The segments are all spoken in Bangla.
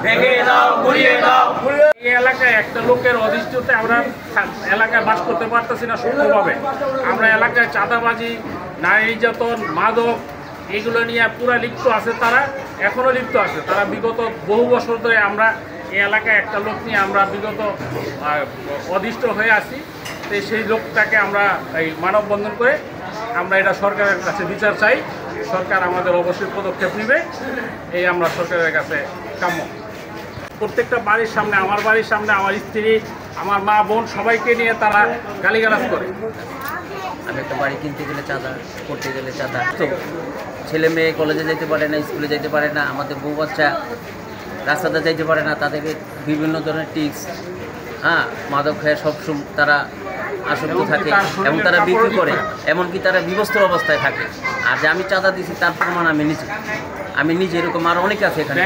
ভেঙে দাও, গুড়িয়ে দাও। এই এলাকায় একটা লোকের অধিষ্ঠিতে আমরা এলাকায় বাস করতে পারতেছি না সুন্দরভাবে। আমরা এলাকায় চাঁদাবাজি, নারী নির্যাতন, মাদক এগুলো নিয়ে পুরা লিপ্ত আছে, তারা এখনও লিপ্ত আছে। তারা বিগত বহু বছর ধরে আমরা এই এলাকায় একটা লোক নিয়ে আমরা বিগত অধিষ্ঠ হয়ে আছি। তো সেই লোকটাকে আমরা এই মানববন্ধন করে আমরা এটা সরকারের কাছে বিচার চাই। সরকার আমাদের অবশ্যই পদক্ষেপ নেবে, এই আমরা সরকারের কাছে কাম্য। প্রত্যেকটা বাড়ির সামনে, আমার বাড়ির সামনে আমার স্ত্রী, আমার মা বোন সবাইকে নিয়ে তারা গালিগালাজ করে। আমি একটা বাড়ি কিনতে গেলে চাঁদা, করতে গেলে চাঁদা। তো ছেলে মেয়ে কলেজে যেতে পারে না, স্কুলে যেতে পারে না, আমাদের বউ বাচ্চা রাস্তাতে যেতে পারে না, তাদেরকে বিভিন্ন ধরনের টিক্স, মাদক খেয়ে সবসময় তারা আসক্ত থাকে এবং তারা বিক্রি করে, এমনকি তারা বিবস্ত্র অবস্থায় থাকে। আর যে আমি চাঁদা দিচ্ছি তার প্রমাণ আমি নিজে এরকম আর অনেক আছে এখানে।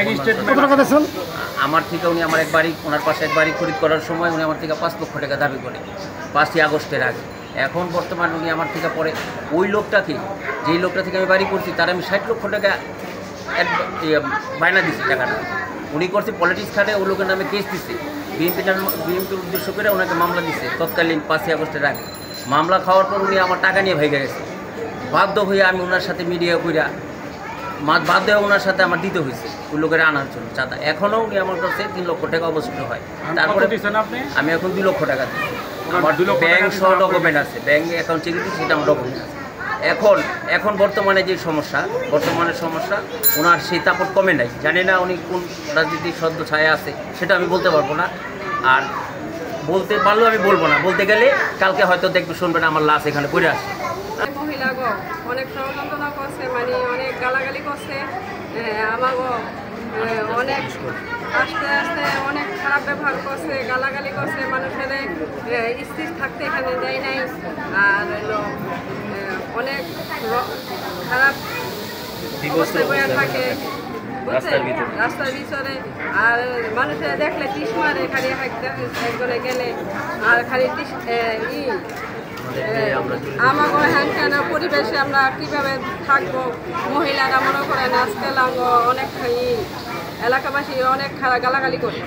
আমার থেকে উনি আমার এক বাড়ি, ওনার পাশে এক বাড়ি খরিদ করার সময় উনি আমার থেকে 5 লক্ষ টাকা দাবি করে 5ই আগস্টের আগে। এখন বর্তমানে উনি আমার থেকে পরে ওই লোকটাকে, যেই লোকটা থেকে আমি বাড়ি করছি তার আমি 60 লক্ষ টাকা বায়না দিচ্ছি টাকাটা। উনি করছে পলিটিক্স খাটে, ওই লোকের নামে কেস দিচ্ছে, বিএনপির উদ্দেশ্য করে ওনাকে মামলা দিচ্ছে তৎকালীন 5ই আগস্টের আগে। মামলা খাওয়ার পর উনি আমার টাকা নিয়ে ভেঙে গেছে। বাধ্য হয়ে আমি ওনার সাথে মিডিয়া কইরা বাধ্য হয়ে ওনার সাথে আমার দিতে হয়েছে ওই লোকের আনার জন্য চাঁদা। এখনও উনি আমার কাছে 3 লক্ষ টাকা অবশিষ্ট হয়। তারপরে আমি এখন 2 লক্ষ টাকা দিচ্ছি। আমার ব্যাংক সহ ডকুমেন্ট আছে, ব্যাংক অ্যাকাউন্ট চেক দিচ্ছি, সেটা আমার ডকুমেন্ট আছে। এখন বর্তমানে যে সমস্যা, ওনার সেই তাপট কমে নাই। জানি না উনি কোন রাজনীতির সদ্য ছায়া আছে, সেটা আমি বলতে পারবো না। আর বলতে পারলেও আমি বলবো না, বলতে গেলে কালকে হয়তো দেখবে শুনবেন আমার লাশ এখানে পড়ে আসে। মহিলাগো অনেক ষড়যন্ত্রণা করছে, মানে অনেক গালাগালি করছে, আমাগো অনেক আস্তে আস্তে অনেক খারাপ ব্যবহার করছে, গালাগালি করছে। মানুষের স্থির থাকতে এখানে দেয় নাই। আর অনেক খারাপ অবস্থায় বয়ে থাকে রাস্তার ভিতরে। আর মানুষের দেখলে টিস মারে, খালি একজনে গেলে আর খালি আমাকে হ্যান পরিবেশে আমরা কীভাবে থাকবো। মহিলারা মনে করেন আজকাল অনেক এলাকাবাসী অনেক খারাপ গালাগালি করে।